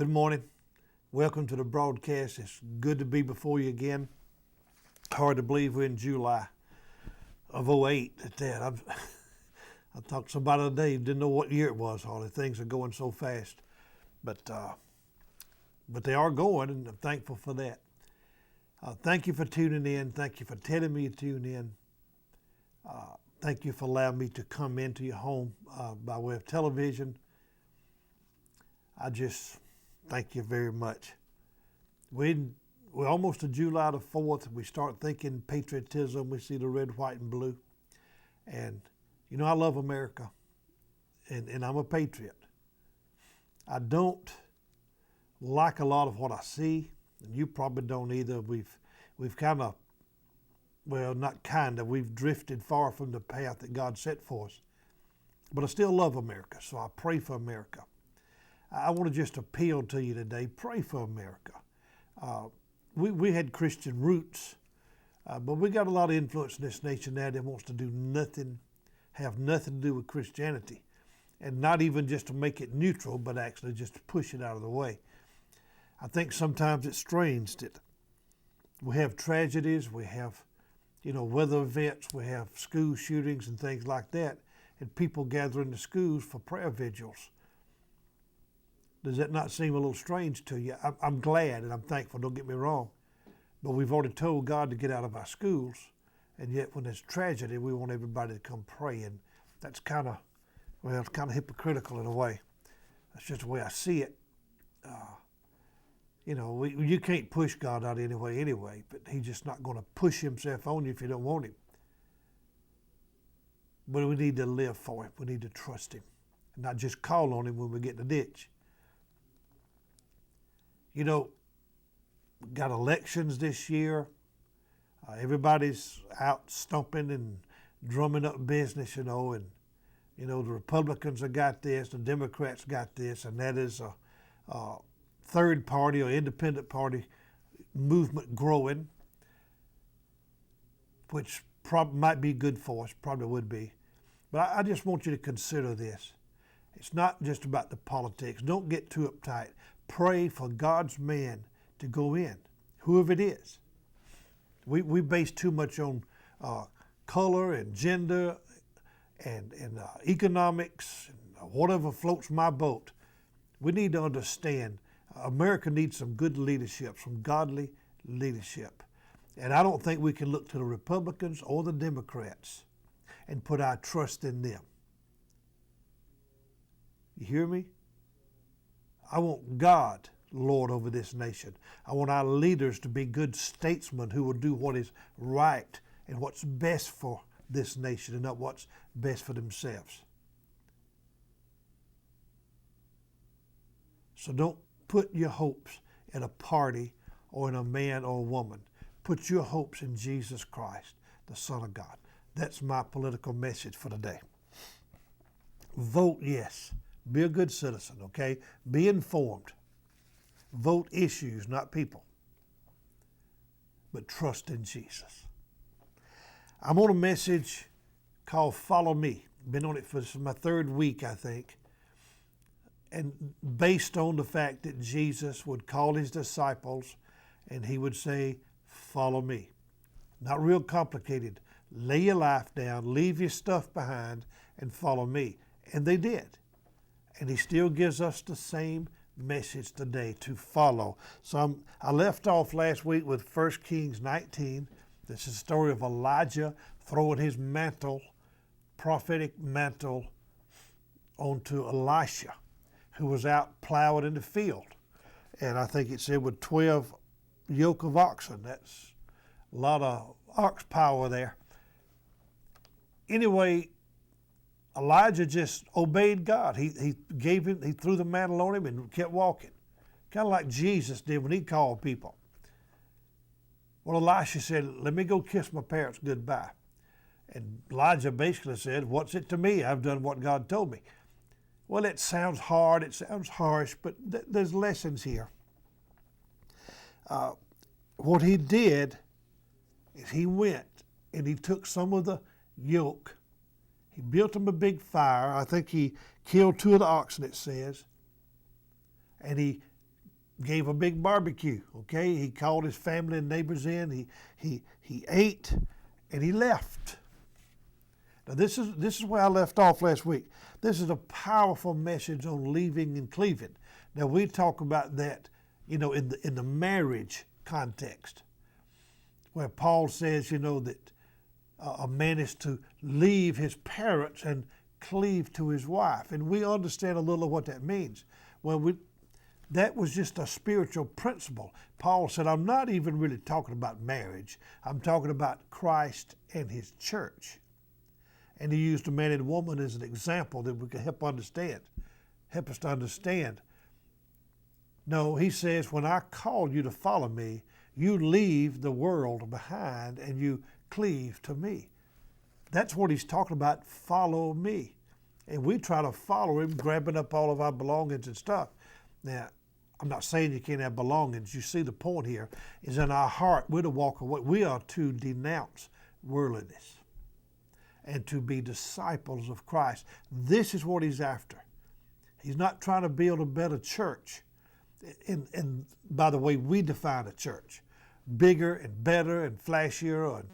Good morning. Welcome to the broadcast. It's good to be before you again. Hard to believe we're in July of '08 at that. I talked to somebody today who didn't know what year it was hardly. Things are going so fast. But they are going, and I'm thankful for that. Thank you for tuning in. Thank you for telling me to tune in. Thank you for allowing me to come into your home by way of television. I just thank you very much. We're almost to July the 4th. We start thinking patriotism. We see the red, white, and blue. And, you know, I love America, and I'm a patriot. I don't like a lot of what I see, and you probably don't either. We've kind of, well, not kind of, we've drifted far from the path that God set for us. But I still love America, so I pray for America. I want to just appeal to you today. Pray for America. We had Christian roots, but we got a lot of influence in this nation now that wants to do nothing, have nothing to do with Christianity. And not even just to make it neutral, but actually just to push it out of the way. I think sometimes it's strange that we have tragedies, we have, weather events, we have school shootings and things like that, and people gather in the schools for prayer vigils. Does that not seem a little strange to you? I'm glad and I'm thankful, don't get me wrong. But we've already told God to get out of our schools, and yet when there's tragedy, we want everybody to come pray. And that's kind of hypocritical in a way. That's just the way I see it. You can't push God out anyway, but He's just not going to push Himself on you if you don't want Him. But we need to live for Him. We need to trust Him, and not just call on Him when we get in the ditch. We got elections this year. Everybody's out stumping and drumming up business, and the Republicans have got this, the Democrats got this, and that is a third party or independent party movement growing, which might be good for us, probably would be. But I just want you to consider this. It's not just about the politics. Don't get too uptight. Pray for God's man to go in, whoever it is. We base too much on color and gender and economics, and whatever floats my boat. We need to understand America needs some good leadership, some godly leadership. And I don't think we can look to the Republicans or the Democrats and put our trust in them. You hear me? I want God, Lord, over this nation. I want our leaders to be good statesmen who will do what is right and what's best for this nation and not what's best for themselves. So don't put your hopes in a party or in a man or a woman. Put your hopes in Jesus Christ, the Son of God. That's my political message for today. Vote yes. Be a good citizen, okay? Be informed. Vote issues, not people. But trust in Jesus. I'm on a message called Follow Me. Been on it for my third week, I think. And based on the fact that Jesus would call His disciples and He would say, follow me. Not real complicated. Lay your life down, leave your stuff behind, and follow me. And they did. And He still gives us the same message today, to follow. So I left off last week with 1 Kings 19. This is the story of Elijah throwing his mantle, prophetic mantle, onto Elisha, who was out plowing in the field. And I think it said with 12 yoke of oxen. That's a lot of ox power there. Anyway, Elijah just obeyed God. He threw the mantle on him and kept walking. Kind of like Jesus did when He called people. Well, Elisha said, let me go kiss my parents goodbye. And Elijah basically said, what's it to me? I've done what God told me. Well, it sounds hard, it sounds harsh, but there's lessons here. What he did is he went and he took some of the yoke. He built him a big fire. I think he killed 2 of the oxen, it says. And he gave a big barbecue. Okay, he called his family and neighbors in. He ate, and he left. Now this is where I left off last week. This is a powerful message on leaving and cleaving. Now we talk about that, in the marriage context, where Paul says, that a man is to leave his parents and cleave to his wife, and we understand a little of what that means. Well, that was just a spiritual principle. Paul said, I'm not even really talking about marriage. I'm talking about Christ and his church. And he used a man and woman as an example that we could help us to understand. No, he says, when I call you to follow me, you leave the world behind and you cleave to me. That's what he's talking about, follow me. And we try to follow him, grabbing up all of our belongings and stuff. Now, I'm not saying you can't have belongings. You see the point here is in our heart, we're to walk away. We are to denounce worldliness and to be disciples of Christ. This is what he's after. He's not trying to build a better church. And by the way, we define a church. Bigger and better and flashier and